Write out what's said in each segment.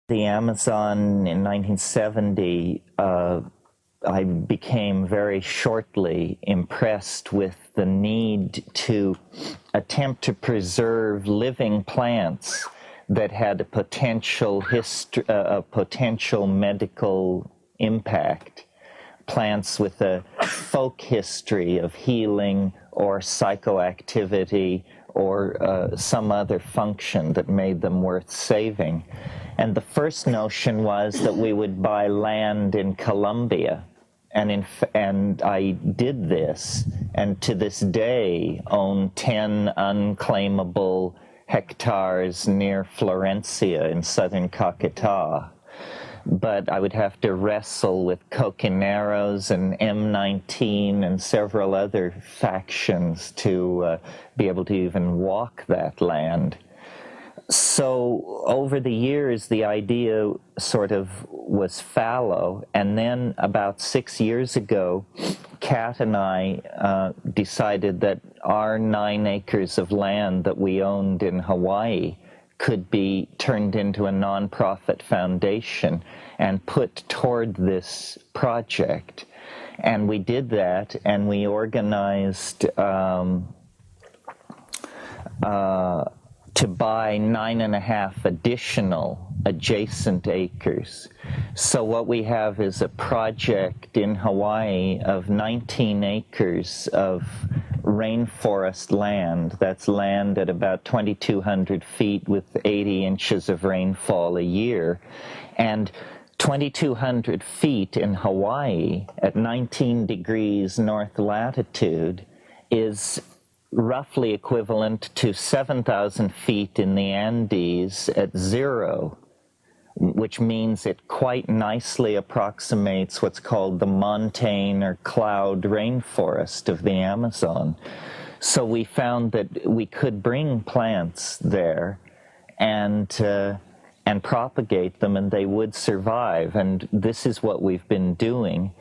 the Amazon in 1970, I became very shortly impressed with the need to attempt to preserve living plants that had a potential medical impact. Plants with a folk history of healing or psychoactivity or some other function that made them worth saving. And the first notion was that we would buy land in Colombia. And I did this, and to this day own 10 unclaimable hectares near Florencia in southern Caquetá. But I would have to wrestle with coquineros and M19 and several other factions to be able to even walk that land. So over the years, the idea sort of was fallow, and then about 6 years ago, Kat and I decided that our 9 acres of land that we owned in Hawaii could be turned into a nonprofit foundation and put toward this project. And we did that, and we organized to buy 9.5 additional adjacent acres. So what we have is a project in Hawaii of 19 acres of rainforest land. That's land at about 2,200 feet with 80 inches of rainfall a year. And 2,200 feet in Hawaii at 19 degrees north latitude is roughly equivalent to 7,000 feet in the Andes at 0, which means it quite nicely approximates what's called the montane or cloud rainforest of the Amazon. So we found that we could bring plants there and propagate them, and they would survive. And this is what we've been doing.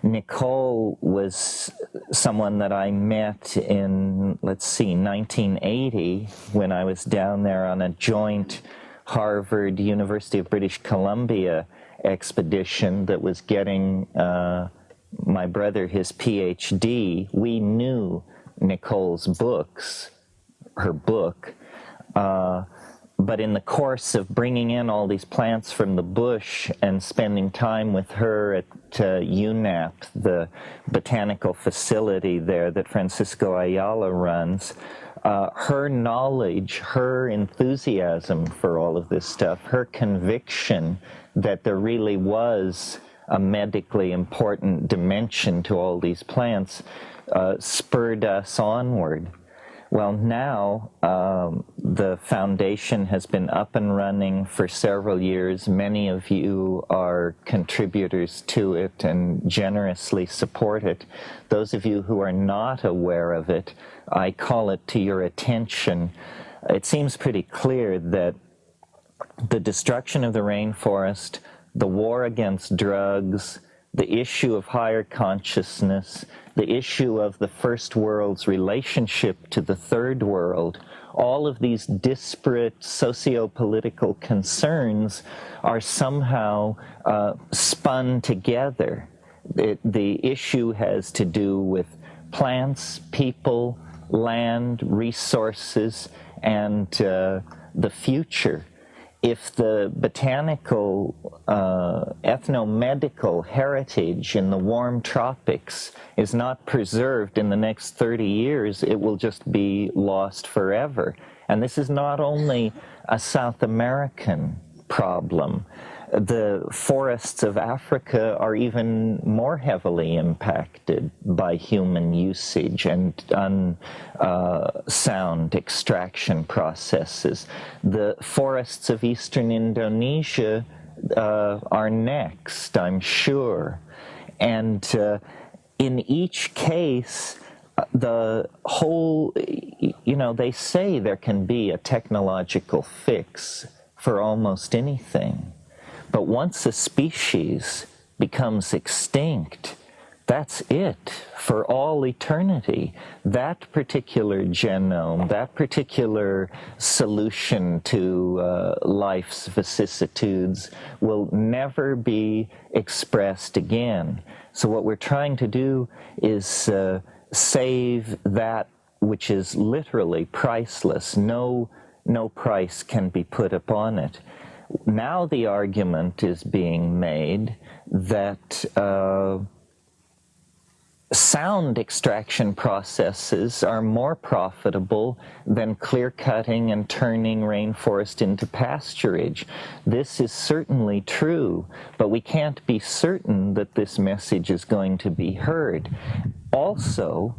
Nicole was someone that I met in, 1980, when I was down there on a joint Harvard, University of British Columbia expedition that was getting my brother his PhD. We knew Nicole's books, her book, but in the course of bringing in all these plants from the bush and spending time with her at UNAP, the botanical facility there that Francisco Ayala runs, her knowledge, her enthusiasm for all of this stuff, her conviction that there really was a medically important dimension to all these plants spurred us onward. Well, now the foundation has been up and running for several years. Many of you are contributors to it and generously support it. Those of you who are not aware of it, I call it to your attention. It seems pretty clear that the destruction of the rainforest, the war against drugs, the issue of higher consciousness, the issue of the first world's relationship to the third world, all of these disparate socio-political concerns are somehow spun together. The issue has to do with plants, people, land, resources, and the future. If the botanical, ethnomedical heritage in the warm tropics is not preserved in the next 30 years, it will just be lost forever. And this is not only a South American problem. The forests of Africa are even more heavily impacted by human usage and unsound extraction processes. The forests of eastern Indonesia are next, I'm sure. And in each case, the whole, they say there can be a technological fix for almost anything. But once a species becomes extinct, That's it for all eternity. That particular genome, that particular solution to life's vicissitudes will never be expressed again. So what we're trying to do is save that which is literally priceless. No price can be put upon it. Now the argument is being made that sound extraction processes are more profitable than clear-cutting and turning rainforest into pasturage. This is certainly true, but we can't be certain that this message is going to be heard. Also,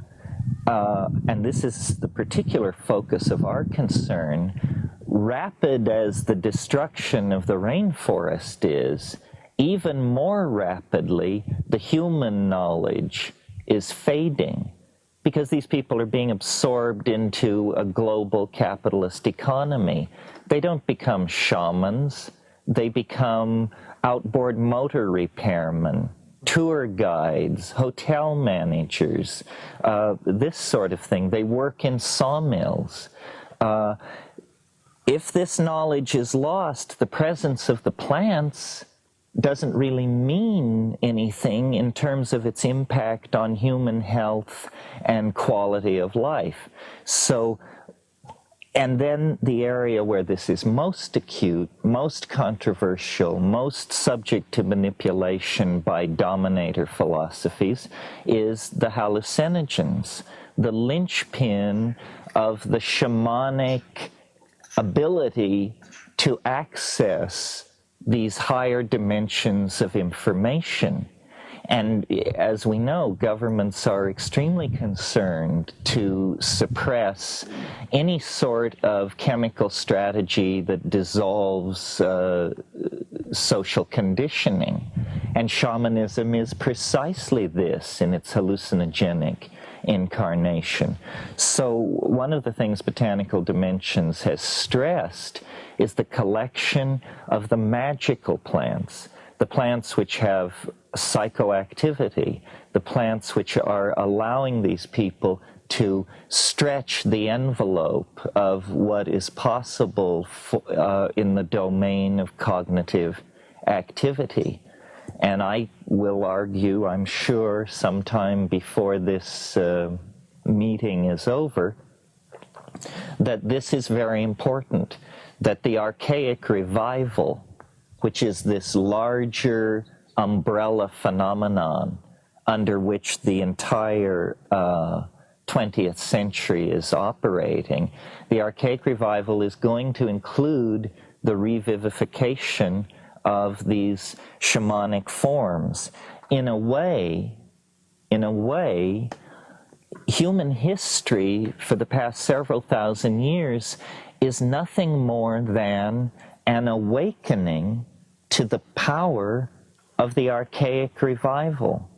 and this is the particular focus of our concern, rapid as the destruction of the rainforest is, even more rapidly the human knowledge is fading, because these people are being absorbed into a global capitalist economy. They don't become shamans, they become outboard motor repairmen, tour guides, hotel managers, this sort of thing. They work in sawmills. If this knowledge is lost, the presence of the plants doesn't really mean anything in terms of its impact on human health and quality of life. So, and then the area where this is most acute, most controversial, most subject to manipulation by dominator philosophies is the hallucinogens, the linchpin of the shamanic ability to access these higher dimensions of information. And as we know, governments are extremely concerned to suppress any sort of chemical strategy that dissolves social conditioning. And shamanism is precisely this in its hallucinogenic incarnation. So one of the things Botanical Dimensions has stressed is the collection of the magical plants, the plants which have psychoactivity, the plants which are allowing these people to stretch the envelope of what is possible in the domain of cognitive activity. And I will argue, I'm sure, sometime before this meeting is over, that this is very important, that the archaic revival, which is this larger umbrella phenomenon under which the entire 20th century is operating, the archaic revival is going to include the revivification of these shamanic forms. In a way, human history for the past several thousand years is nothing more than an awakening to the power of the archaic revival.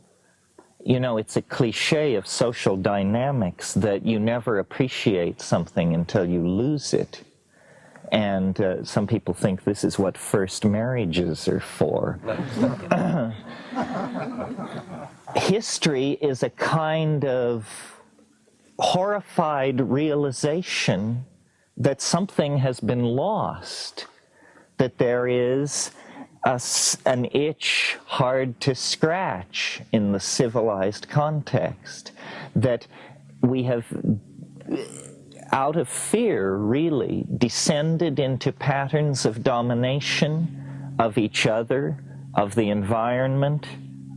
You know, it's a cliche of social dynamics that you never appreciate something until you lose it. And some people think this is what first marriages are for. History is a kind of horrified realization that something has been lost, that there is an itch hard to scratch in the civilized context, that we have, out of fear, really, descended into patterns of domination of each other, of the environment,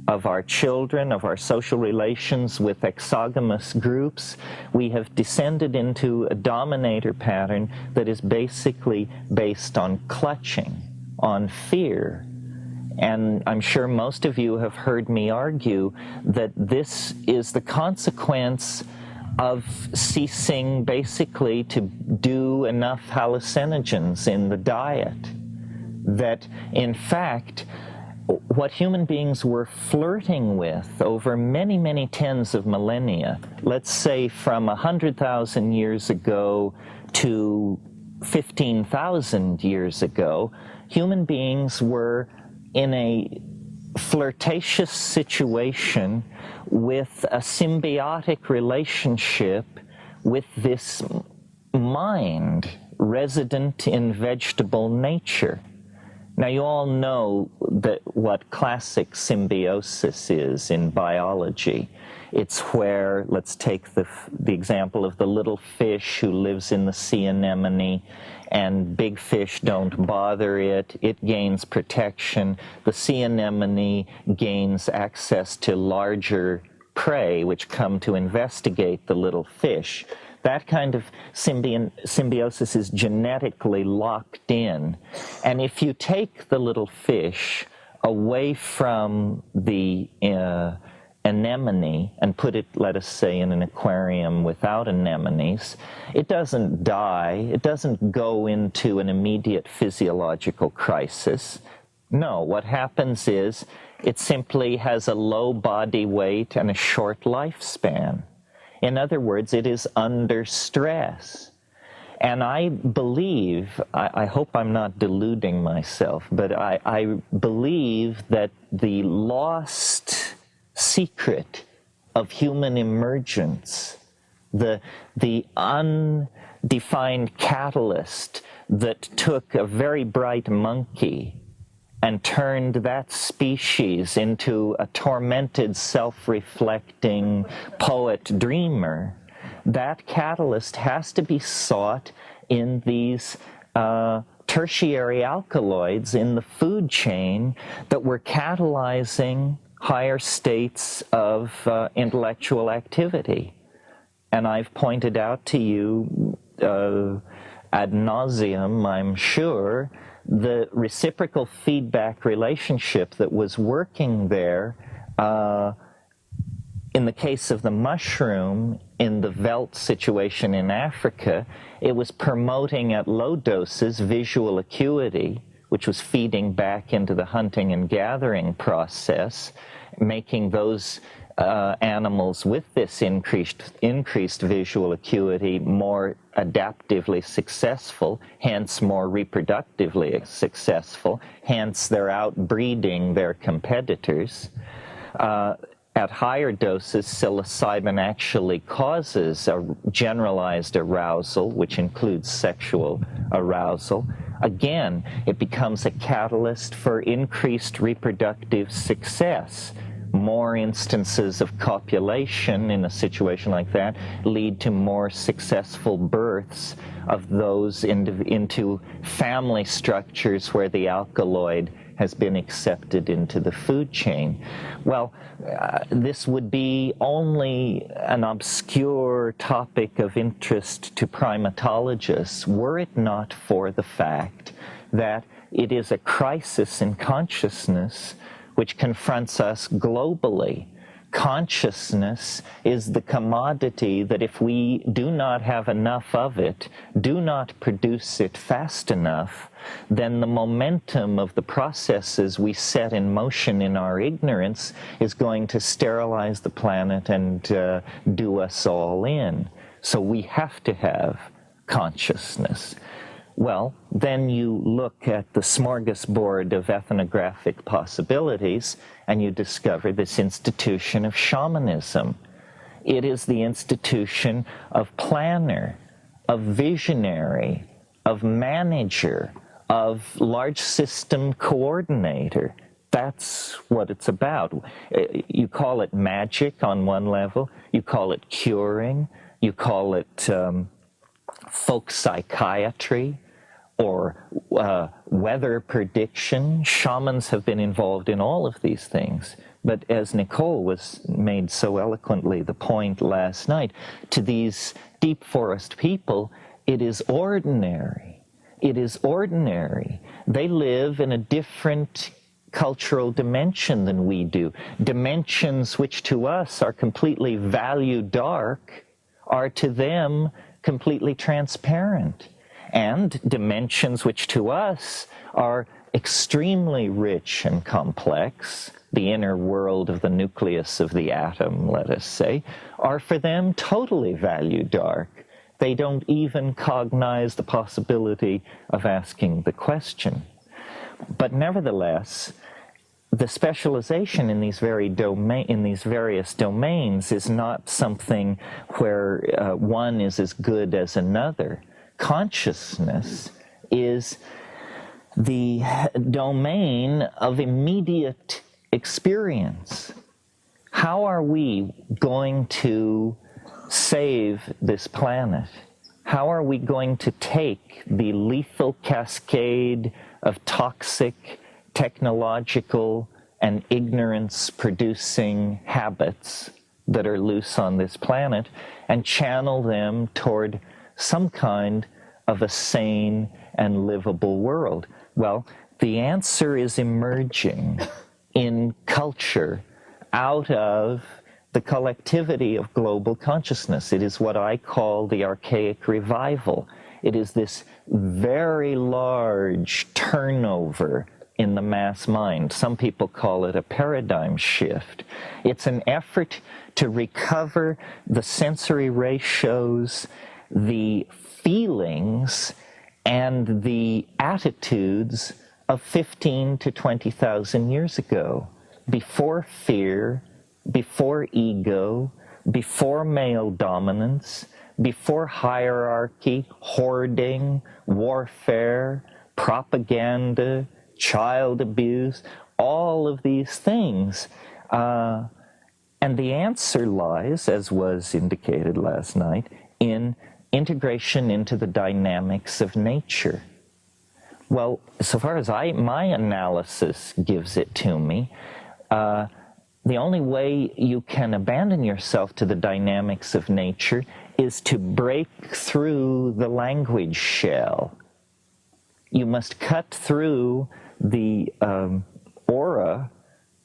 of our children, of our social relations with exogamous groups. We have descended into a dominator pattern that is basically based on clutching, on fear. And I'm sure most of you have heard me argue that this is the consequence of ceasing basically to do enough hallucinogens in the diet. That, in fact, what human beings were flirting with over many, many tens of millennia, let's say from 100,000 years ago to 15,000 years ago, human beings were in a flirtatious situation with a symbiotic relationship with this mind resident in vegetable nature. Now, you all know that what classic symbiosis is in biology. It's where, let's take the example of the little fish who lives in the sea anemone, and big fish don't bother it. It gains protection. The sea anemone gains access to larger prey, which come to investigate the little fish. That kind of symbiosis is genetically locked in. And if you take the little fish away from the anemone and put it, let us say, in an aquarium without anemones, it doesn't die. It doesn't go into an immediate physiological crisis. No, what happens is it simply has a low body weight and a short lifespan. In other words, it is under stress. And I believe, I hope I'm not deluding myself, but I believe that the lost secret of human emergence, the undefined catalyst that took a very bright monkey and turned that species into a tormented, self-reflecting poet-dreamer, that catalyst has to be sought in these tertiary alkaloids in the food chain that were catalyzing higher states of intellectual activity. And I've pointed out to you ad nauseum, I'm sure, the reciprocal feedback relationship that was working there in the case of the mushroom, in the veldt situation in Africa, it was promoting at low doses visual acuity, which was feeding back into the hunting and gathering process, making those animals with this increased visual acuity more adaptively successful, hence more reproductively successful, hence they're outbreeding their competitors. At higher doses, psilocybin actually causes a generalized arousal, which includes sexual arousal. Again, it becomes a catalyst for increased reproductive success. More instances of copulation in a situation like that lead to more successful births of those into family structures where the alkaloid has been accepted into the food chain. Well, this would be only an obscure topic of interest to primatologists were it not for the fact that it is a crisis in consciousness which confronts us globally. Consciousness is the commodity that if we do not have enough of it, do not produce it fast enough, then the momentum of the processes we set in motion in our ignorance is going to sterilize the planet and do us all in. So we have to have consciousness. Well, then you look at the smorgasbord of ethnographic possibilities and you discover this institution of shamanism. It is the institution of planner, of visionary, of manager, of large system coordinator. That's what it's about. You call it magic on one level, you call it curing, you call it folk psychiatry, or weather prediction. Shamans have been involved in all of these things. But as Nicole made so eloquently the point last night, to these deep forest people, it is ordinary. It is ordinary. They live in a different cultural dimension than we do. Dimensions which to us are completely value dark are to them completely transparent. And dimensions which to us are extremely rich and complex, the inner world of the nucleus of the atom, let us say, are for them totally value dark. They don't even cognize the possibility of asking the question. But nevertheless, the specialization in these various domains is not something where one is as good as another. Consciousness is the domain of immediate experience. How are we going to save this planet? How are we going to take the lethal cascade of toxic, technological, and ignorance-producing habits that are loose on this planet and channel them toward some kind of a sane and livable world? Well, the answer is emerging in culture out of the collectivity of global consciousness. It is what I call the archaic revival. It is this very large turnover in the mass mind. Some people call it a paradigm shift. It's an effort to recover the sensory ratios, the feelings, and the attitudes of 15 to 20,000 years ago, before fear, before ego, before male dominance, before hierarchy, hoarding, warfare, propaganda, child abuse, all of these things. And the answer lies, as was indicated last night, in integration into the dynamics of nature. Well, so far as my analysis gives it to me, the only way you can abandon yourself to the dynamics of nature is to break through the language shell. You must cut through the aura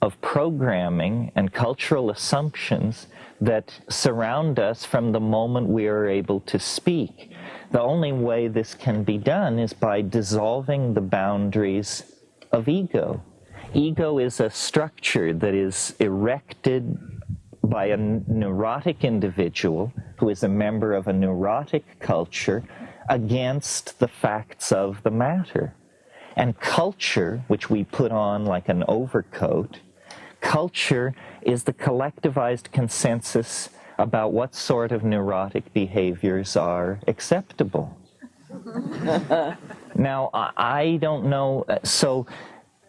of programming and cultural assumptions that surround us from the moment we are able to speak. The only way this can be done is by dissolving the boundaries of ego. Ego is a structure that is erected by a neurotic individual who is a member of a neurotic culture against the facts of the matter. And culture, which we put on like an overcoat, culture is the collectivized consensus about what sort of neurotic behaviors are acceptable. Now, I don't know, so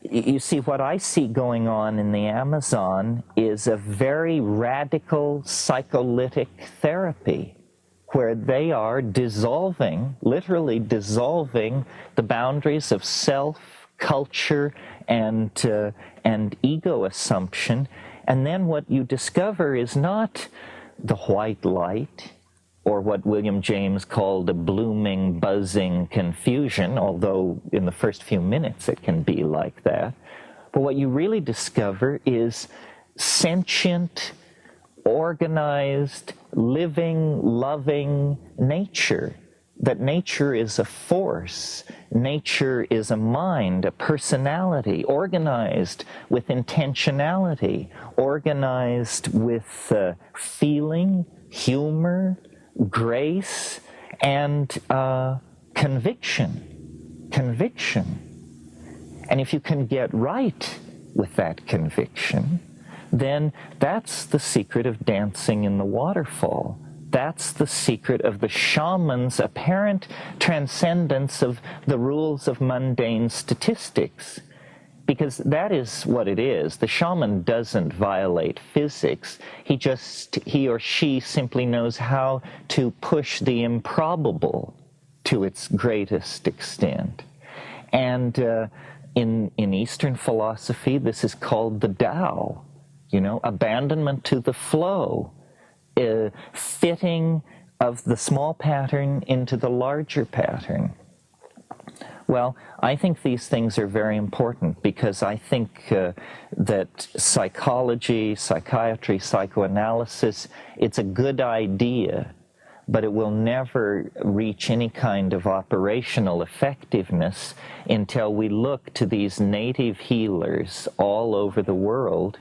you see, what I see going on in the Amazon is a very radical psycholytic therapy where they are dissolving, literally dissolving the boundaries of self, culture, and ego assumption. And then what you discover is not the white light, or what William James called a blooming, buzzing confusion, although in the first few minutes it can be like that. But what you really discover is sentient, organized, living, loving nature. That nature is a force. Nature is a mind, a personality, organized with intentionality, organized with feeling, humor, grace, and conviction. And if you can get right with that conviction, then that's the secret of dancing in the waterfall. That's the secret of the shaman's apparent transcendence of the rules of mundane statistics. Because that is what it is. The shaman doesn't violate physics. He or she simply knows how to push the improbable to its greatest extent. And in Eastern philosophy, this is called the Tao, abandonment to the flow, fitting of the small pattern into the larger pattern. Well, I think these things are very important because I think that psychology, psychiatry, psychoanalysis, it's a good idea, but it will never reach any kind of operational effectiveness until we look to these native healers all over the world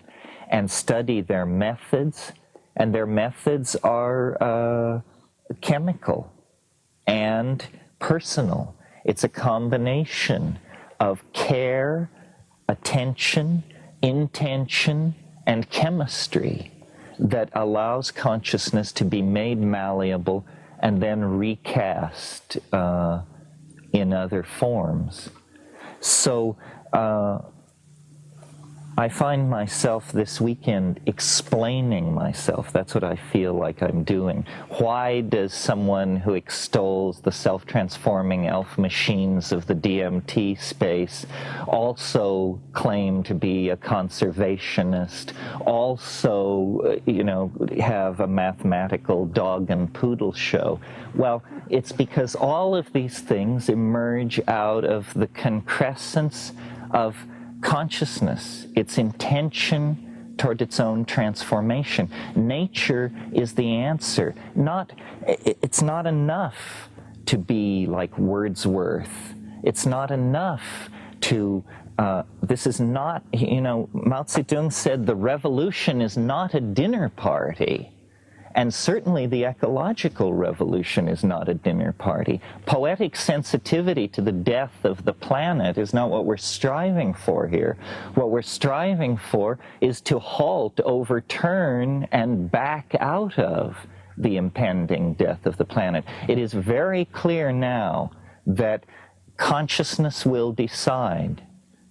and study their methods, and their methods are chemical and personal. It's a combination of care, attention, intention and chemistry that allows consciousness to be made malleable and then recast in other forms. So I find myself this weekend explaining myself. That's what I feel like I'm doing. Why does someone who extols the self-transforming elf machines of the DMT space also claim to be a conservationist, also, have a mathematical dog and poodle show? Well, it's because all of these things emerge out of the concrescence of consciousness, its intention toward its own transformation. Nature is the answer. It's not enough to be like Wordsworth. It's not enough to, this is not, Mao Zedong said the revolution is not a dinner party. And certainly the ecological revolution is not a dinner party. Poetic sensitivity to the death of the planet is not what we're striving for here. What we're striving for is to halt, overturn, and back out of the impending death of the planet. It is very clear now that consciousness will decide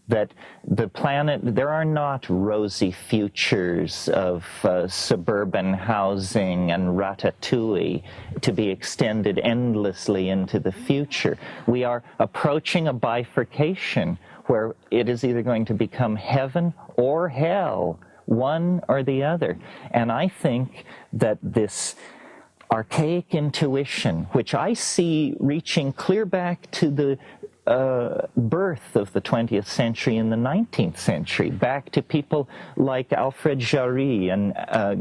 that the planet, there are not rosy futures of suburban housing and ratatouille to be extended endlessly into the future. We are approaching a bifurcation where it is either going to become heaven or hell, one or the other. And I think that this archaic intuition, which I see reaching clear back to the birth of the 20th century and the 19th century, back to people like Alfred Jarry and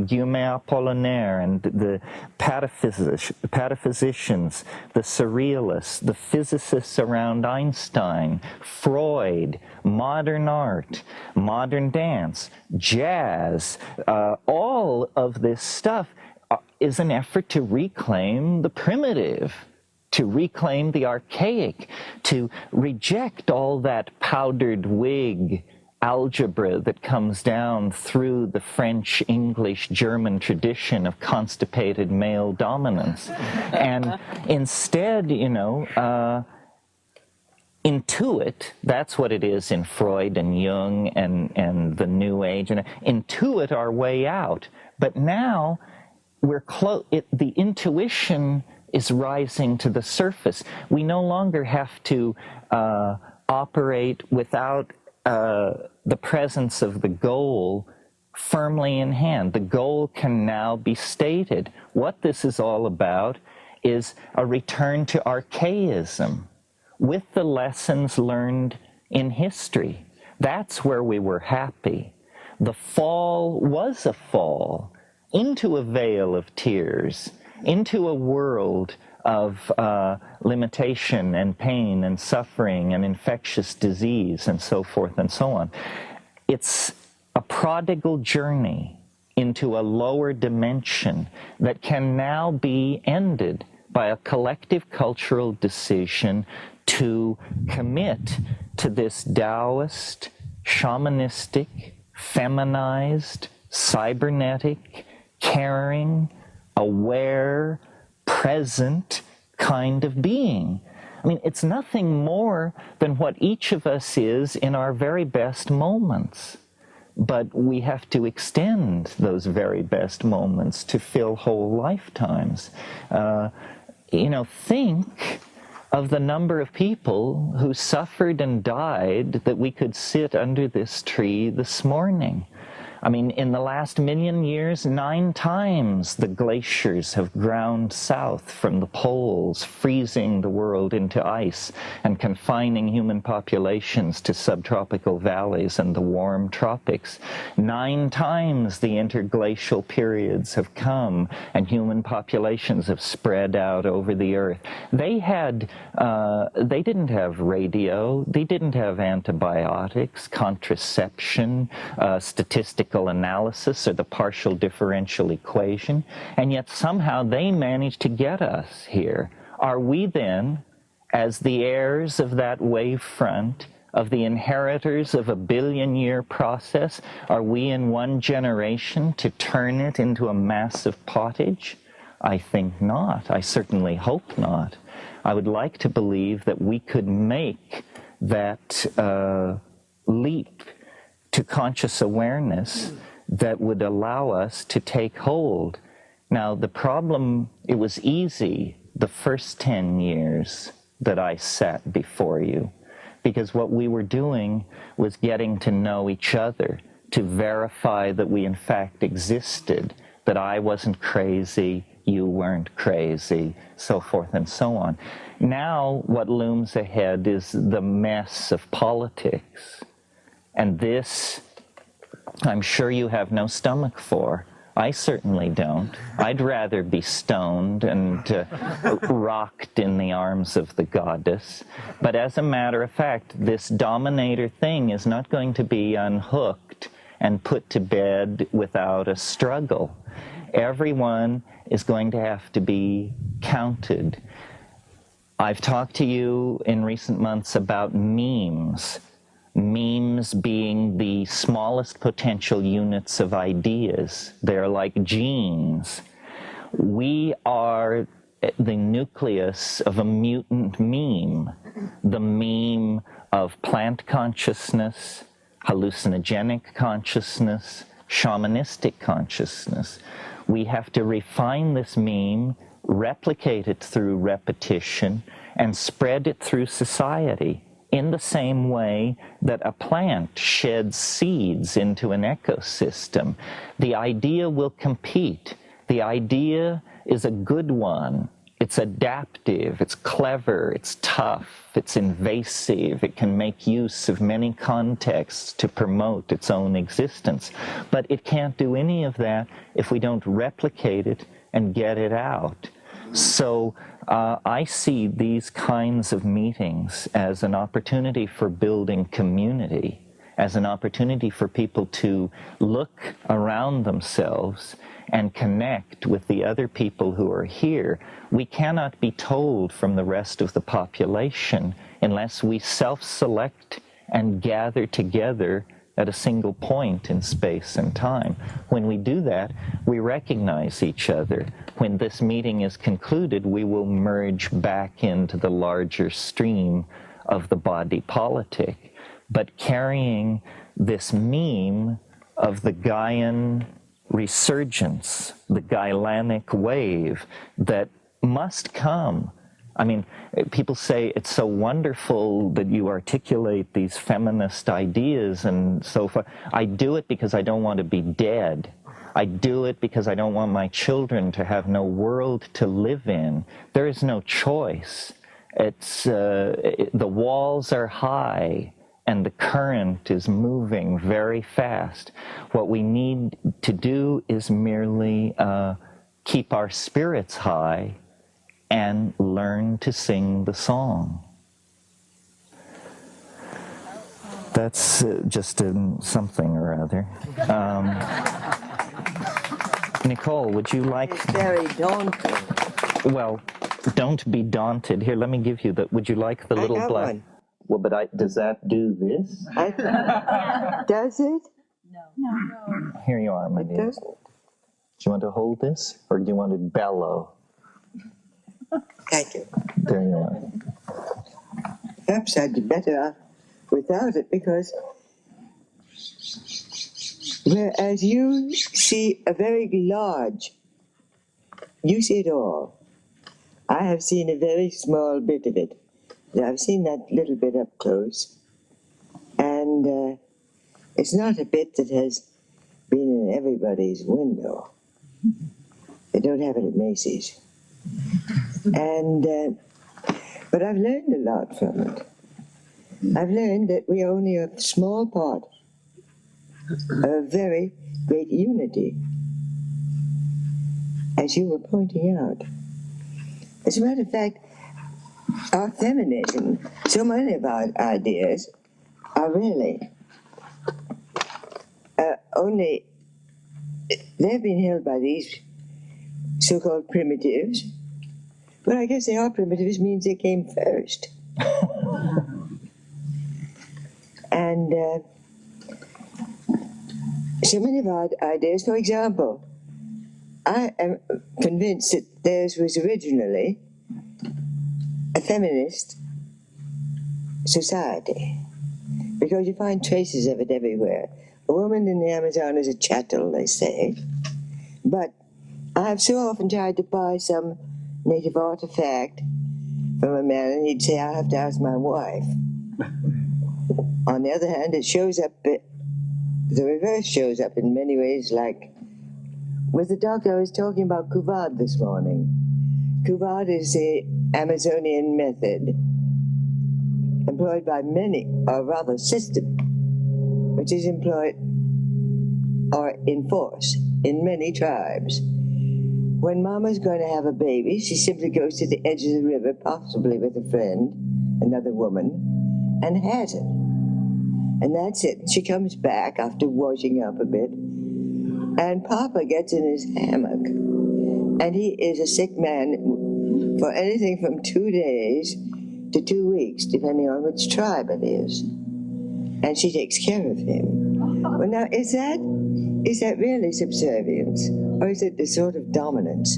Guillaume Apollinaire and the pataphysicians, the surrealists, the physicists around Einstein, Freud, modern art, modern dance, jazz, all of this stuff is an effort to reclaim the primitive, to reclaim the archaic, to reject all that powdered wig algebra that comes down through the French, English, German tradition of constipated male dominance. And instead, intuit, that's what it is in Freud and Jung and the New Age, and intuit our way out. But now we're the intuition is rising to the surface. We no longer have to operate without the presence of the goal firmly in hand. The goal can now be stated. What this is all about is a return to archaism with the lessons learned in history. That's where we were happy. The fall was a fall into a veil of tears, into a world of limitation and pain and suffering and infectious disease and so forth and so on. It's a prodigal journey into a lower dimension that can now be ended by a collective cultural decision to commit to this Taoist, shamanistic, feminized, cybernetic, caring, aware, present kind of being. I mean, it's nothing more than what each of us is in our very best moments. But we have to extend those very best moments to fill whole lifetimes. Think of the number of people who suffered and died that we could sit under this tree this morning. I mean, in the last 1,000,000 years, 9 times the glaciers have ground south from the poles, freezing the world into ice and confining human populations to subtropical valleys and the warm tropics. 9 times the interglacial periods have come and human populations have spread out over the earth. They didn't have radio, they didn't have antibiotics, contraception, statistical analysis or the partial differential equation, and yet somehow they managed to get us here. Are we then, as the heirs of that wave front, of the inheritors of a billion-year process? Are we in one generation to turn it into a massive pottage? I think not. I certainly hope not. I would like to believe that we could make that leap to conscious awareness that would allow us to take hold. Now, the problem, it was easy the first 10 years that I sat before you, because what we were doing was getting to know each other, to verify that we in fact existed, that I wasn't crazy, you weren't crazy, so forth and so on. Now, what looms ahead is the mess of politics. And this, I'm sure you have no stomach for. I certainly don't. I'd rather be stoned and rocked in the arms of the goddess. But as a matter of fact, this dominator thing is not going to be unhooked and put to bed without a struggle. Everyone is going to have to be counted. I've talked to you in recent months about memes. Memes being the smallest potential units of ideas. They're like genes. We are the nucleus of a mutant meme. The meme of plant consciousness, hallucinogenic consciousness, shamanistic consciousness. We have to refine this meme, replicate it through repetition, and spread it through society in the same way that a plant sheds seeds into an ecosystem. The idea will compete. The idea is a good one. It's adaptive, it's clever, it's tough, it's invasive, it can make use of many contexts to promote its own existence. But it can't do any of that if we don't replicate it and get it out. So I see these kinds of meetings as an opportunity for building community, as an opportunity for people to look around themselves and connect with the other people who are here. We cannot be told from the rest of the population unless we self-select and gather together at a single point in space and time. When we do that, we recognize each other. When this meeting is concluded, we will merge back into the larger stream of the body politic. But carrying this meme of the Gaian resurgence, the Gailanic wave that must come. I mean, people say it's so wonderful that you articulate these feminist ideas and so forth. I do it because I don't want to be dead. I do it because I don't want my children to have no world to live in. There is no choice. It's the walls are high and the current is moving very fast. What we need to do is merely keep our spirits high and learn to sing the song. That's just something or other. Nicole, would you like... It's very daunting. Well, don't be daunted. Here, let me give you the... Would you like the little black... One. Well, but does that do this? Does it? No. Here you are, my It dear. doesn't. Do you want to hold this, or do you want to bellow? Thank you. There you are. Perhaps I'd be better off without it, because whereas you see a very large, you see it all. I have seen a very small bit of it. I've seen that little bit up close. And it's not a bit that has been in everybody's window. They don't have it at Macy's. And but I've learned a lot from it. I've learned that we are only a small part of a very great unity, as you were pointing out. As a matter of fact, our feminism, so many of our ideas are really only, they've been held by these so-called primitives. Well, I guess they are primitives, means they came first. And so many of our ideas, for example, I am convinced that theirs was originally a feminist society, because you find traces of it everywhere. A woman in the Amazon is a chattel, they say. But I have so often tried to buy some native artifact from a man, and he'd say, I have to ask my wife. On the other hand, it shows up, the reverse shows up in many ways, like with the doctor I was talking about Kuvad this morning. Kuvad is the Amazonian method employed by many, or rather system, which is employed or in force in many tribes. When mama's going to have a baby, she simply goes to the edge of the river, possibly with a friend, another woman, and has it. And that's it. She comes back after washing up a bit, and Papa gets in his hammock, and he is a sick man for anything from 2 days to 2 weeks, depending on which tribe it is. And she takes care of him. Well, now, is that really subservience, or is it the sort of dominance,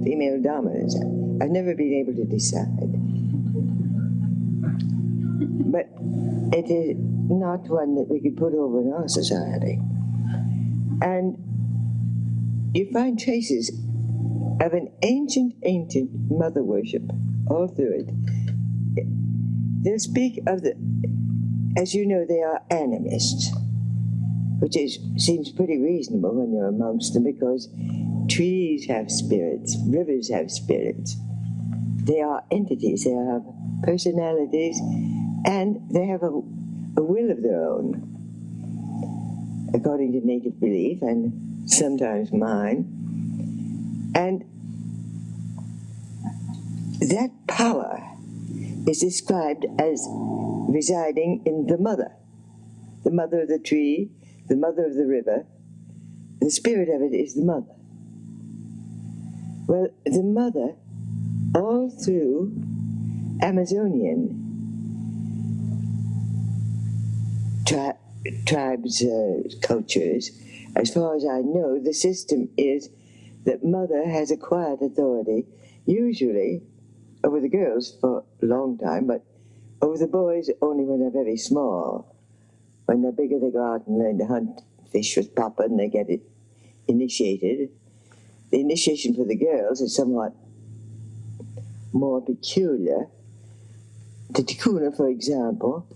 female dominance? I've never been able to decide. But it is not one that we could put over in our society. And you find traces of an ancient mother worship all through it. They'll speak of as you know, they are animists, which seems pretty reasonable when you're amongst them, because trees have spirits, rivers have spirits. They are entities, they have personalities, and they have a will of their own, according to native belief and sometimes mine. And that power is described as residing in the mother of the tree, the mother of the river. The spirit of it is the mother. Well, the mother, all through Amazonian tribes, cultures, as far as I know, the system is that mother has acquired authority, usually over the girls for a long time, but over the boys only when they're very small. When they're bigger, they go out and learn to hunt, fish with Papa, and they get initiated. The initiation for the girls is somewhat more peculiar. The tikuna, for example,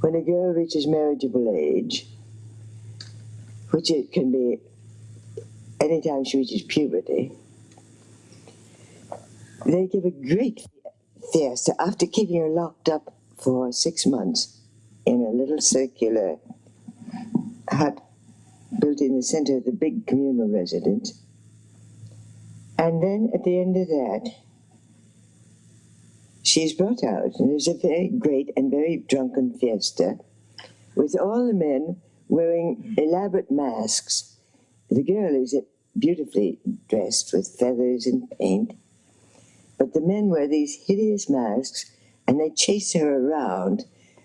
when a girl reaches marriageable age, which it can be any time she reaches puberty, they give a great fiesta after keeping her locked up for 6 months in a little circular hut built in the center of the big communal residence. And then at the end of that, she's brought out, and there's a very great and very drunken fiesta with all the men wearing elaborate masks. The girl is beautifully dressed with feathers and paint, but the men wear these hideous masks, and they chase her around,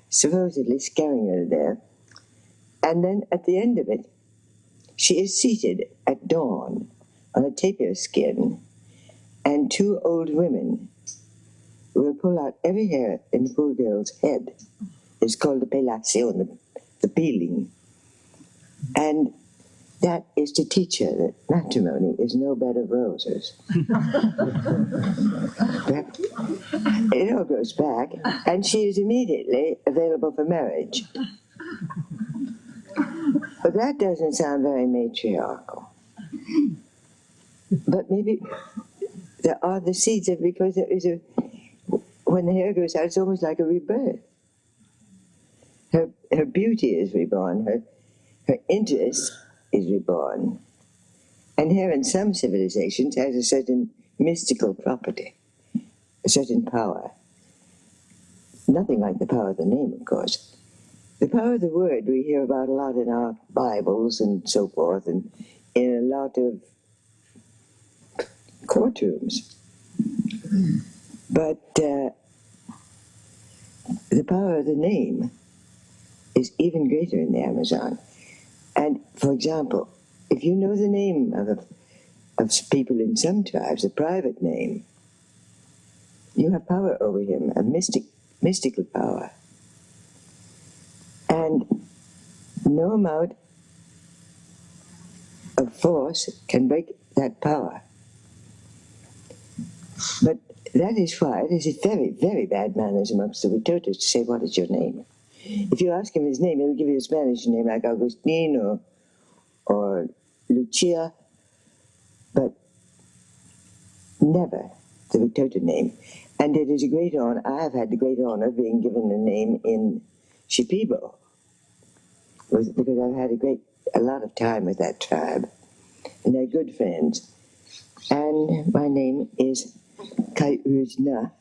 supposedly scaring her to death. And then at the end of it, she is seated at dawn on a tapir skin, and 2 old women will pull out every hair in the poor girl's head. It's called the pelación, the peeling. And that is to teach her that matrimony is no bed of roses. It all goes back, and she is immediately available for marriage. But that doesn't sound very matriarchal. But maybe there are the seeds of, because there is when the hair goes out, it's almost like a rebirth. Her beauty is reborn, her interest is reborn. And hair in some civilizations has a certain mystical property, a certain power. Nothing like the power of the name, of course. The power of the word we hear about a lot in our Bibles and so forth, and in a lot of courtrooms. But the power of the name is even greater in the Amazon. And, for example, if you know the name of people in some tribes, a private name, you have power over him, a mystical power. And no amount of force can break that power. But that is why it is a very, very bad manners amongst the Witotos to say, what is your name? If you ask him his name, he'll give you a Spanish name like Agustin or Lucia, but never the Witoto name. And it is a great honor. I have had the great honor of being given a name in Shipibo, because I've had a lot of time with that tribe, and they're good friends. And my name is Kaiuzna,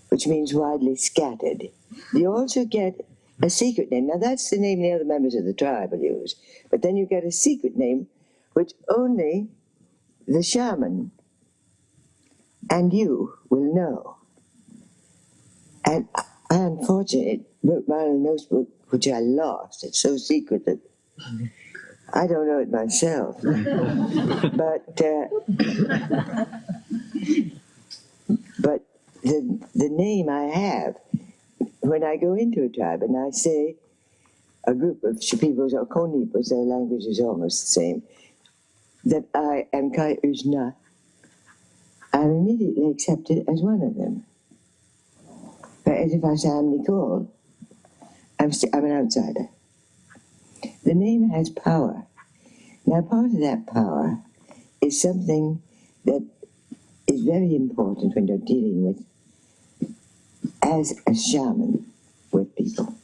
which means widely scattered. You also get a secret name. Now that's the name the other members of the tribe will use. But then you get a secret name which only the shaman and you will know. And I unfortunately wrote my own notebook, which I lost. It's so secret that I don't know it myself. But the name I have, when I go into a tribe and I say a group of Shipibos or Konipos, their language is almost the same, that I am Kai Uzna, I'm immediately accepted as one of them. Whereas if I say I'm Nicole, I'm an outsider. The name has power. Now part of that power is something that is very important when you're dealing with, as a shaman, with people.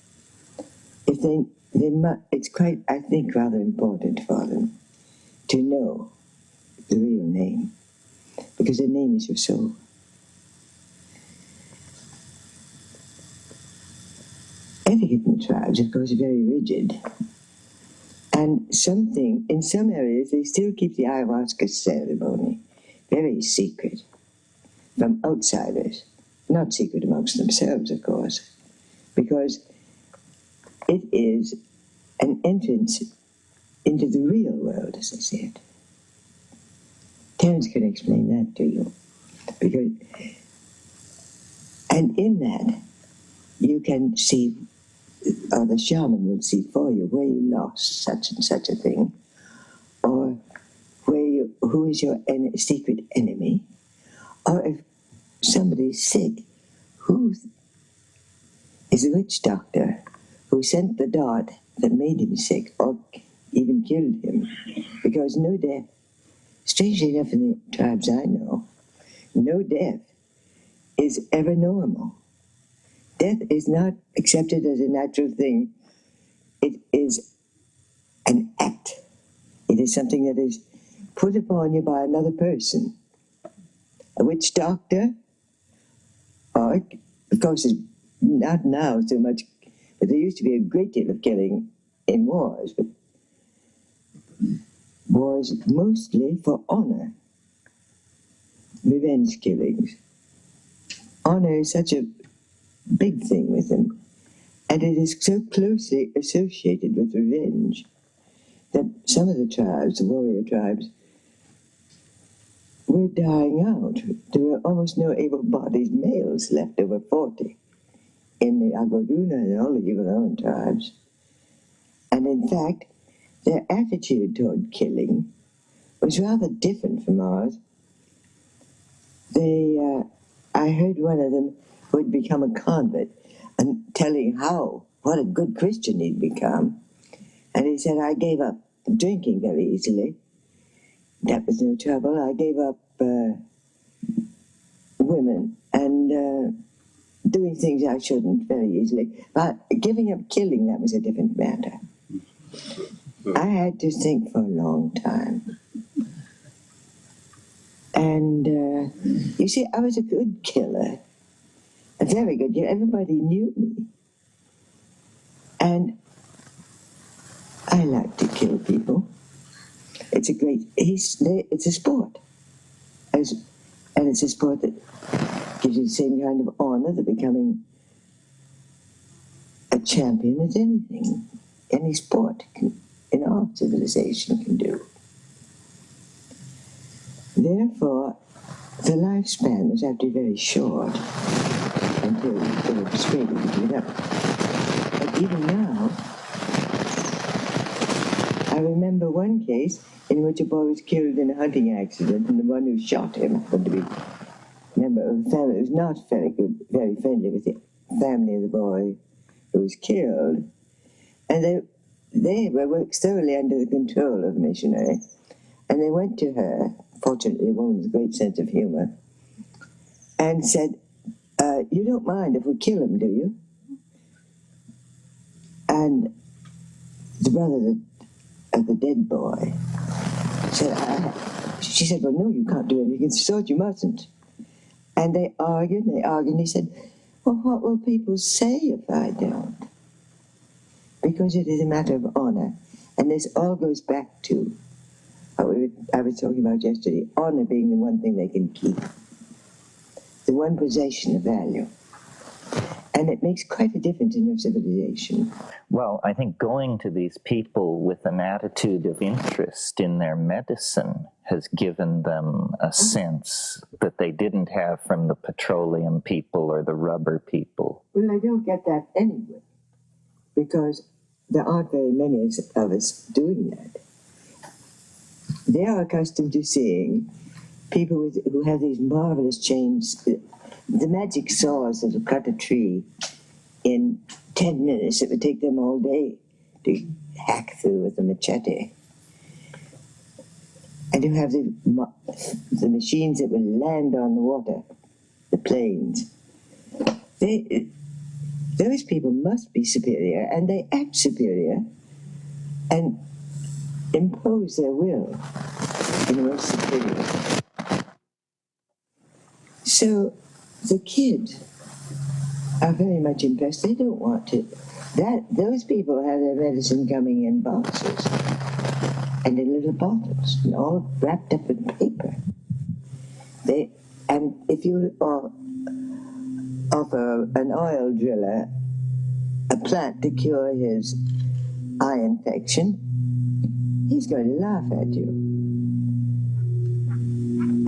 If it's quite, I think, rather important for them to know the real name, because the name is your soul. Etiquette in tribes, of course, is very rigid. And in some areas, they still keep the ayahuasca ceremony very secret from outsiders. Not secret amongst themselves, of course, because it is an entrance into the real world, as they say it. Terence can explain that to you. And in that, you can see, or the shaman will see for you, where you lost such and such a thing, or who is your secret enemy, or if somebody's sick, who is the witch doctor who sent the dart that made him sick, or even killed him, because no death, strangely enough in the tribes I know, no death is ever normal. Death is not accepted as a natural thing. It is an act. It is something that is put upon you by another person. A witch doctor, or, of course, it's not now so much, but there used to be a great deal of killing in wars, but wars mostly for honor. Revenge killings. Honor is such a big thing with them, and it is so closely associated with revenge that some of the tribes, the warrior tribes, were dying out. There were almost no able-bodied males left over 40 in the Agoduna and all the Yugoslavian tribes. And in fact, their attitude toward killing was rather different from ours. I heard one of them who had become a convert and telling what a good Christian he'd become. And he said, I gave up drinking very easily. That was no trouble. I gave up women and doing things I shouldn't very easily. But giving up killing, that was a different matter. I had to think for a long time. And you see, I was a good killer. A very good killer. Everybody knew me. And I like to kill people. It's a sport. And it's a sport that gives you the same kind of honor that becoming a champion at anything, any sport in our civilization can do. Therefore, the lifespan was actually very short until they were persuaded to give it up. But even now, I remember one case in which a boy was killed in a hunting accident, and the one who shot him happened to be a member of a family who was not very good, very friendly with the family of the boy who was killed. And they were thoroughly under the control of the missionary. And they went to her, fortunately a woman with a great sense of humor, and said, you don't mind if we kill him, do you? And the brother of the dead boy said, she said, well, no, you can't do anything. She thought you mustn't. And they argued, and he said, well, what will people say if I don't? Because it is a matter of honor. And this all goes back to what I was talking about yesterday, honor being the one thing they can keep, the one possession of value. And it makes quite a difference in your civilization. Well, I think going to these people with an attitude of interest in their medicine has given them a sense that they didn't have from the petroleum people or the rubber people. Well, I don't get that anyway, because there aren't very many of us doing that. They are accustomed to seeing people who have these marvelous chains, the magic saws that will cut a tree in 10 minutes. It would take them all day to hack through with a machete. And you have the machines that will land on the water, the planes. Those people must be superior, and they act superior and impose their will in a most superior way. So the kids are very much impressed. They don't want to. Those people have their medicine coming in boxes and in little bottles, and all wrapped up in paper. And if you offer an oil driller a plant to cure his eye infection, he's going to laugh at you.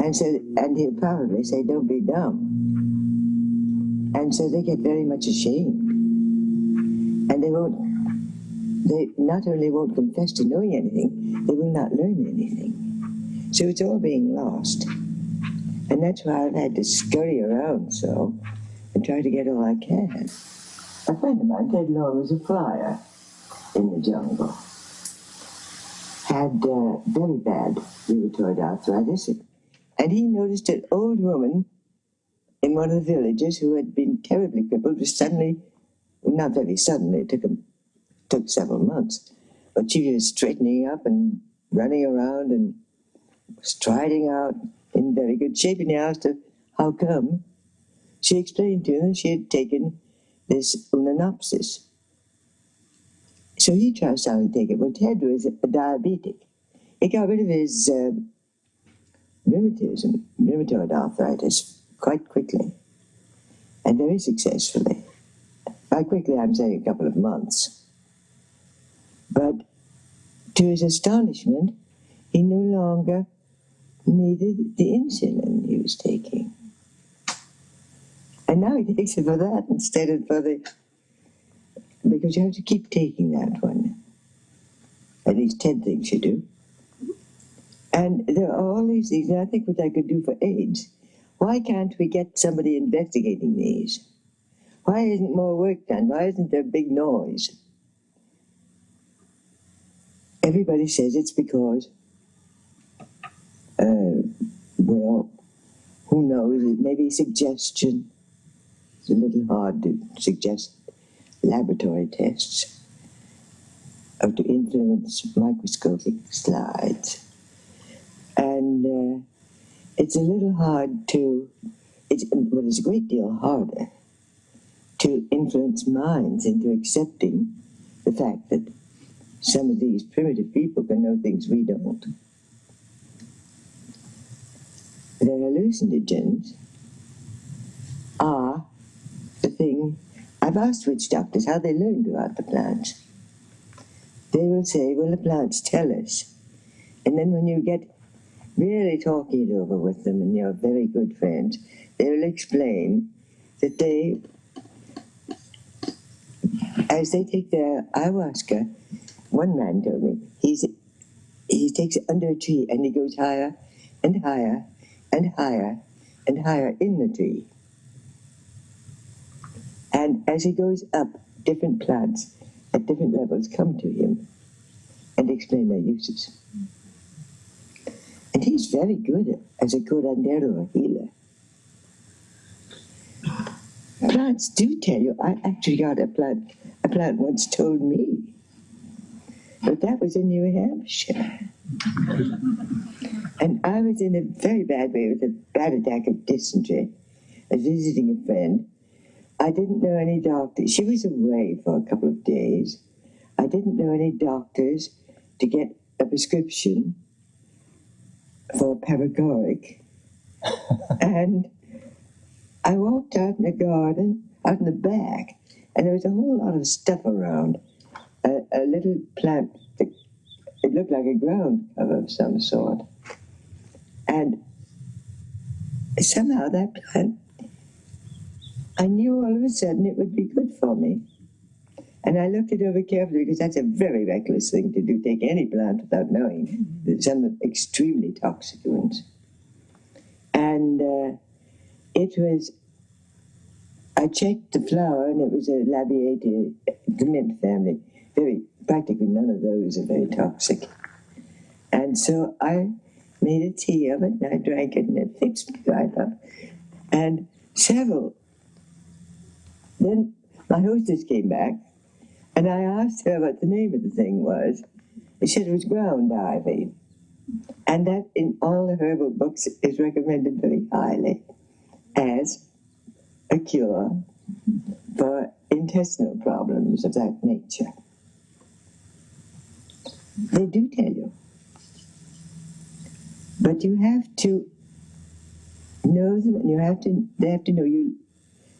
And he'll probably say, don't be dumb. And so they get very much ashamed. And they not only won't confess to knowing anything, they will not learn anything. So it's all being lost. And that's why I've had to scurry around so and try to get all I can. A friend of mine, Ted Law, was a flyer in the jungle. Had very bad rheumatoid arthritis. And he noticed an old woman in one of the villages who had been terribly crippled was suddenly, not very suddenly, it took several months, but she was straightening up and running around and striding out in very good shape. And he asked her, how come? She explained to him she had taken this unanopsis. So he tried to take it. Well, Ted was a diabetic. He got rid of his rheumatoid arthritis quite quickly and very successfully. By quickly, I'm saying a couple of months. But to his astonishment, he no longer needed the insulin he was taking. And now he takes it for that instead of for the... Because you have to keep taking that one. At least 10 things you do. And there are all these things, and I think what I could do for AIDS. Why can't we get somebody investigating these? Why isn't more work done? Why isn't there big noise? Everybody says it's because, well, who knows, maybe suggestion. It's a little hard to suggest laboratory tests or to influence microscopic slides. And it's a little hard to, it's a great deal harder to influence minds into accepting the fact that some of these primitive people can know things we don't. Their hallucinogens are the thing. I I've asked witch doctors how they learned about the plants. They will say, well, the plants tell us. And then when you get really talking it over with them and you're very good friends, they will explain that they, as they take their ayahuasca, one man told me, he takes it under a tree and he goes higher and higher and higher and higher in the tree. And as he goes up, different plants at different levels come to him and explain their uses. And he's very good as a curandero, a healer. Plants do tell you. I actually got a plant once told me. But that was in New Hampshire. And I was in a very bad way with a bad attack of dysentery. I was visiting a friend. I didn't know any doctors. She was away for a couple of days. I didn't know any doctors to get a prescription for paregoric. And I walked out in the garden, out in the back, and there was a whole lot of stuff around. A little plant that it looked like a ground cover of some sort. And somehow that plant, I knew all of a sudden it would be good for me. And I looked it over carefully because that's a very reckless thing to do, take any plant without knowing. There's some extremely toxic ones. And it was, I checked the flower and it was a labiata, the mint family. Practically none of those are very toxic. And so I made a tea of it and I drank it and it fixed me right up. And then my hostess came back and I asked her what the name of the thing was. She said it was ground ivy. And that in all the herbal books is recommended very highly as a cure for intestinal problems of that nature. They do tell you. But you have to know them, and they have to know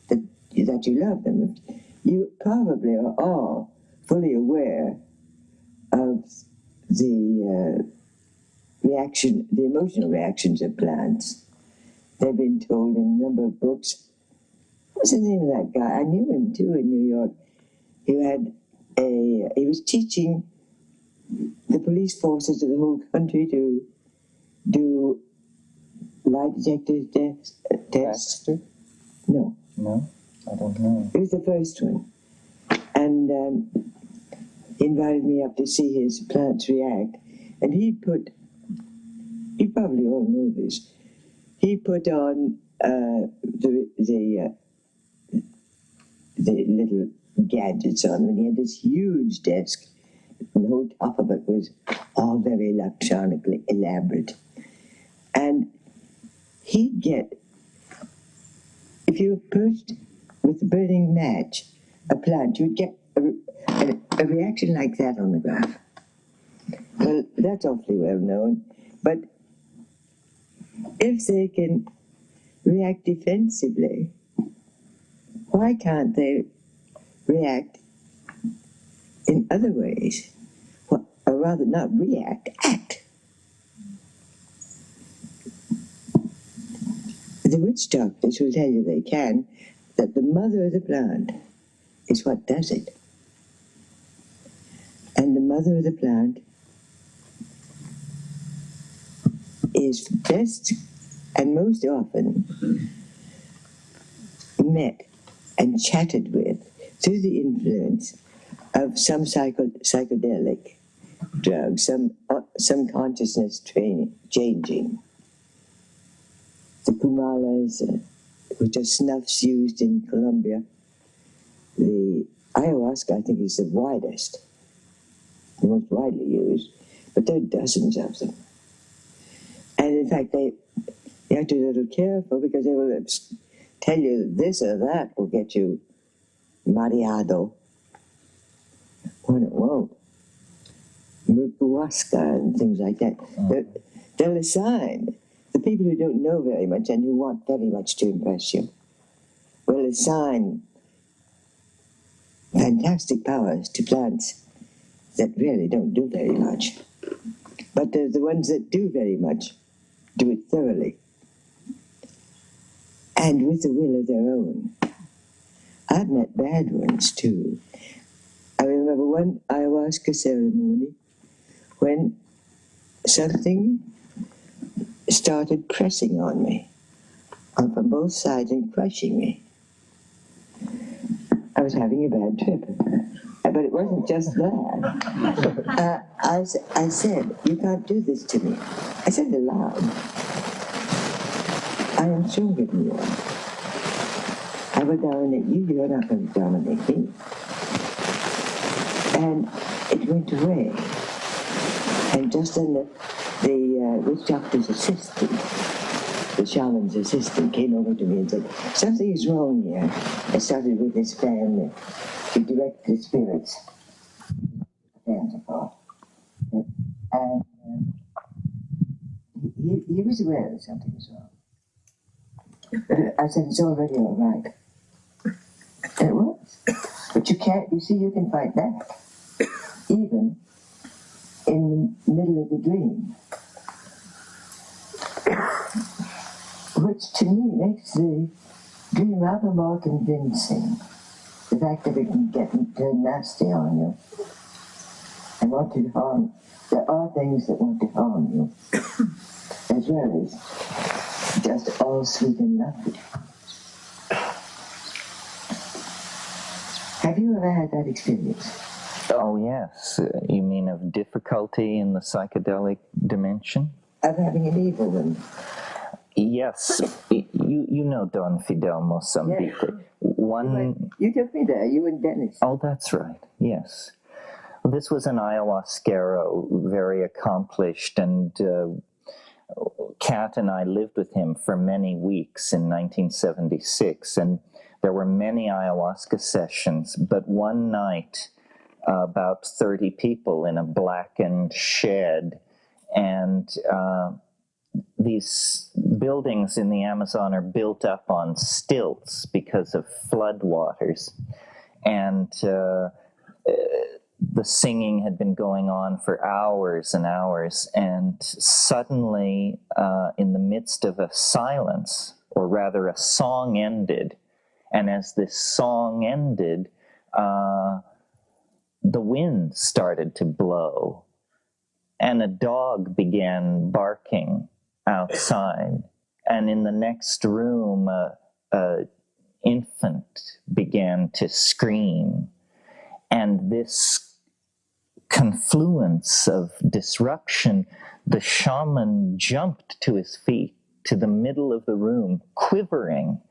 that you love them. You probably are all fully aware of the the emotional reactions of plants. They've been told in a number of books. What's the name of that guy? I knew him too in New York. He was teaching the police forces of the whole country to do lie detector tests. No, I don't know. it was the first one. And he invited me up to see his plants react. And you probably all know this, he put on the little gadgets on him, and he had this huge desk, and the whole top of it was all very electronically elaborate. And he'd get, if you approached with a burning match a plant, you'd get a reaction like that on the graph. Well, that's awfully well known, but if they can react defensively, why can't they react in other ways? Or rather, not react, act. The witch doctors will tell you they can, that the mother of the plant is what does it. And the mother of the plant is best and most often met and chatted with through the influence of some psychedelic drug, some consciousness changing. The pumalas, which are snuffs used in Colombia. The ayahuasca, I think, is the most widely used, but there are dozens of them. And in fact, you have to be a little careful because they will tell you this or that will get you mareado when it won't. Ayahuasca and things like that. They'll assign the people who don't know very much and who want very much to impress you will assign fantastic powers to plants that really don't do very much. But the ones that do very much do it thoroughly and with a will of their own. I've met bad ones too. I remember one ayahuasca ceremony when something started pressing on me, from both sides and crushing me. I was having a bad trip. But it wasn't just that. I said, "You can't do this to me." I said it aloud. "I am stronger than you are. I will dominate you, you're not going to dominate me." And it went away. And just then the witch doctor's assistant, the shaman's assistant, came over to me and said, "Something is wrong here." I started with this fan to direct the spirits. Fans are off. And he was aware that something was wrong. But I said, "It's already all right." And it was. But you see, you can fight back. Even in the middle of the dream. Which to me makes the dream rather more convincing. The fact that it can get turn nasty on you and want to harm. There are things that want to harm you, as well as just all sweet and lovely. Have you ever had that experience? Oh, yes. You mean of difficulty in the psychedelic dimension? Of having an evil one? Yes. You know Don Fidel Mozambique. Yeah. You took me there, you and Dennis. Oh, that's right, yes. Well, this was an ayahuasquero, very accomplished, and Kat and I lived with him for many weeks in 1976, and there were many ayahuasca sessions, but one night, about 30 people in a blackened shed, and these buildings in the Amazon are built up on stilts because of floodwaters, and the singing had been going on for hours and hours, and suddenly, in the midst of a silence, or rather a song ended, and as this song ended, the wind started to blow, and a dog began barking outside, and in the next room, a infant began to scream, and this confluence of disruption, the shaman jumped to his feet to the middle of the room, quivering,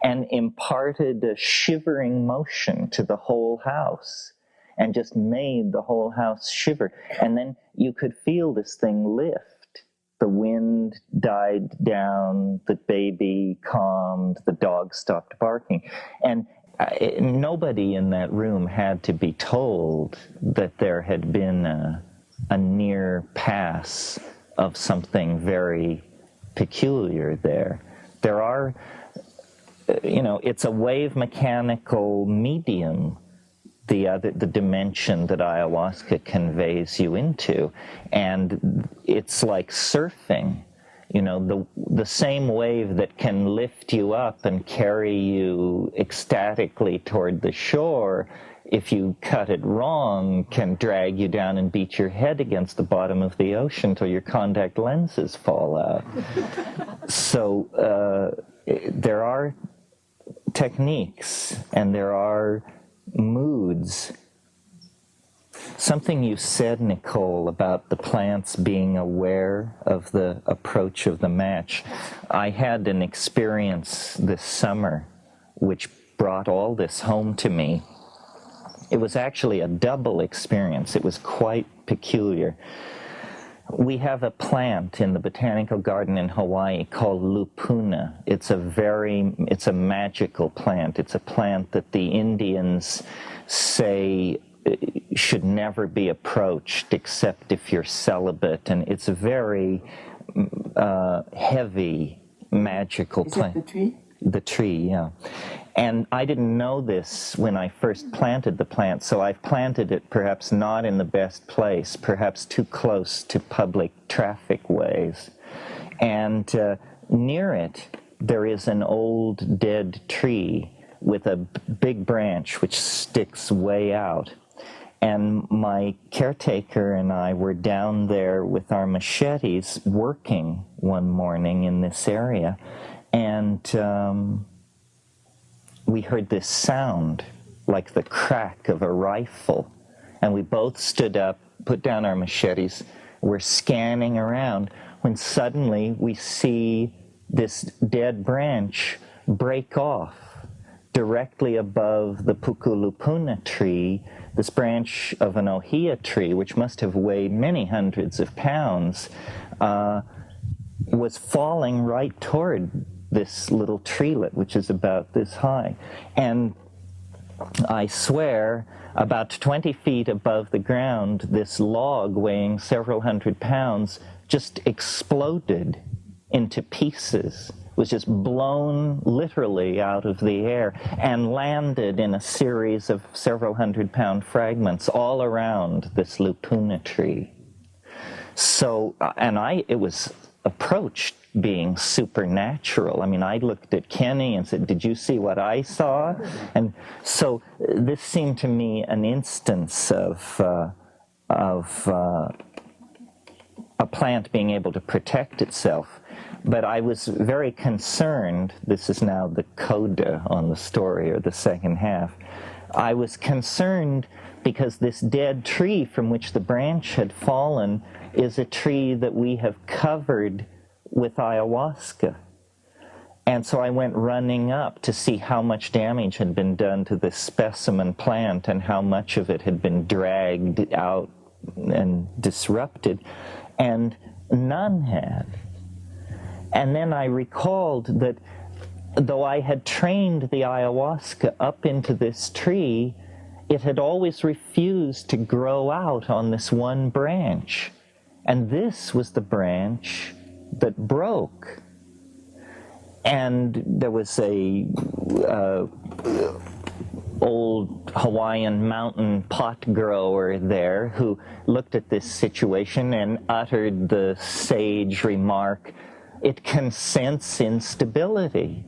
and imparted a shivering motion to the whole house, and just made the whole house shiver. And then you could feel this thing lift. The wind died down, the baby calmed, the dog stopped barking. And nobody in that room had to be told that there had been a near pass of something very peculiar there. There are, it's a wave mechanical medium, the dimension that ayahuasca conveys you into, and it's like surfing. The same wave that can lift you up and carry you ecstatically toward the shore, if you cut it wrong, can drag you down and beat your head against the bottom of the ocean till your contact lenses fall out. So there are techniques and there are moods. Something you said, Nicole, about the plants being aware of the approach of the match. I had an experience this summer which brought all this home to me. It was actually a double experience. It was quite peculiar. We have a plant in the botanical garden in Hawaii called lupuna. It's a magical plant. It's a plant that the Indians say should never be approached except if you're celibate, and it's a very heavy magical plant. Is it the tree? The tree, yeah. And I didn't know this when I first planted the plant, so I've planted it perhaps not in the best place, perhaps too close to public traffic ways. And near it, there is an old dead tree with a big branch which sticks way out. And my caretaker and I were down there with our machetes working one morning in this area, and we heard this sound like the crack of a rifle. And we both stood up, put down our machetes, we're scanning around, when suddenly we see this dead branch break off directly above the pukulupuna tree, this branch of an ohia tree, which must have weighed many hundreds of pounds, was falling right toward this little treelet, which is about this high. And I swear, about 20 feet above the ground, this log weighing several hundred pounds just exploded into pieces, was just blown literally out of the air and landed in a series of several hundred-pound fragments all around this lupuna tree. So, it was approached being supernatural. I mean, I looked at Kenny and said, "Did you see what I saw?" And so this seemed to me an instance of a plant being able to protect itself. But I was very concerned, this is now the coda on the story, or the second half. I was concerned because this dead tree from which the branch had fallen is a tree that we have covered with ayahuasca. And so I went running up to see how much damage had been done to this specimen plant and how much of it had been dragged out and disrupted, and none had. And then I recalled that though I had trained the ayahuasca up into this tree, it had always refused to grow out on this one branch. And this was the branch that broke. And there was a old Hawaiian mountain pot grower there who looked at this situation and uttered the sage remark, "It can sense instability."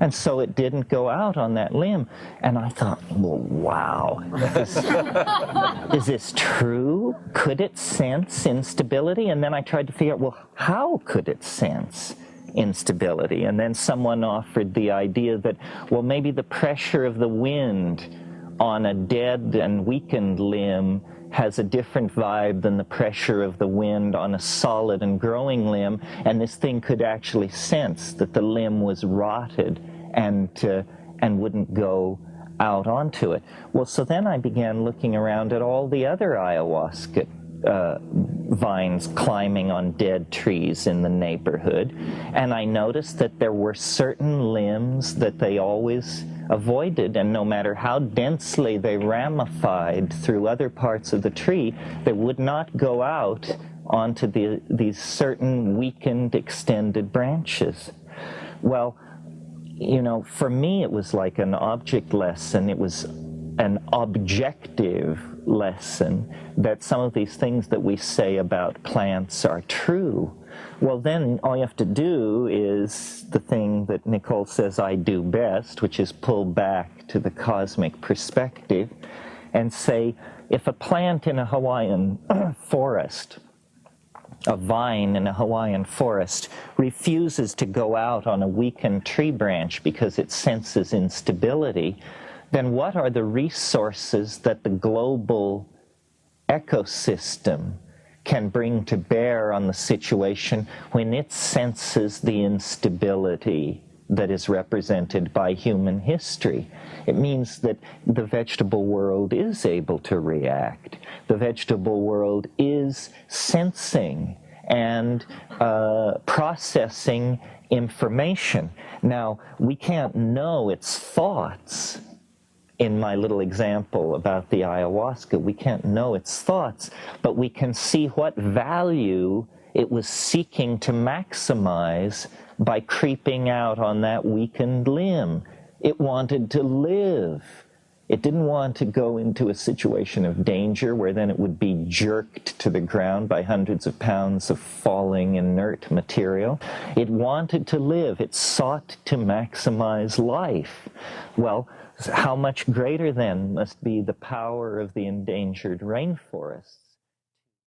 And so it didn't go out on that limb. And I thought, well, wow, is this true? Could it sense instability? And then I tried to figure out, well, how could it sense instability? And then someone offered the idea that, well, maybe the pressure of the wind on a dead and weakened limb has a different vibe than the pressure of the wind on a solid and growing limb, and this thing could actually sense that the limb was rotted and wouldn't go out onto it. Well, so then I began looking around at all the other ayahuasca vines climbing on dead trees in the neighborhood, and I noticed that there were certain limbs that they always avoided, and no matter how densely they ramified through other parts of the tree, they would not go out onto these certain weakened, extended branches. Well, you know, for me it was like an object lesson. It was an objective lesson that some of these things that we say about plants are true. Well, then all you have to do is the thing that Nicole says I do best, which is pull back to the cosmic perspective and say, if a plant in a Hawaiian forest, a vine in a Hawaiian forest, refuses to go out on a weakened tree branch because it senses instability, then what are the resources that the global ecosystem can bring to bear on the situation when it senses the instability that is represented by human history? It means that the vegetable world is able to react. The vegetable world is sensing and processing information. Now, we can't know its thoughts. In my little example about the ayahuasca, we can't know its thoughts, but we can see what value It was seeking to maximize by creeping out on that weakened limb. It wanted to live. It didn't want to go into a situation of danger where then it would be jerked to the ground by hundreds of pounds of falling inert material. It wanted to live. It sought to maximize life. Well, how much greater then must be the power of the endangered rainforest?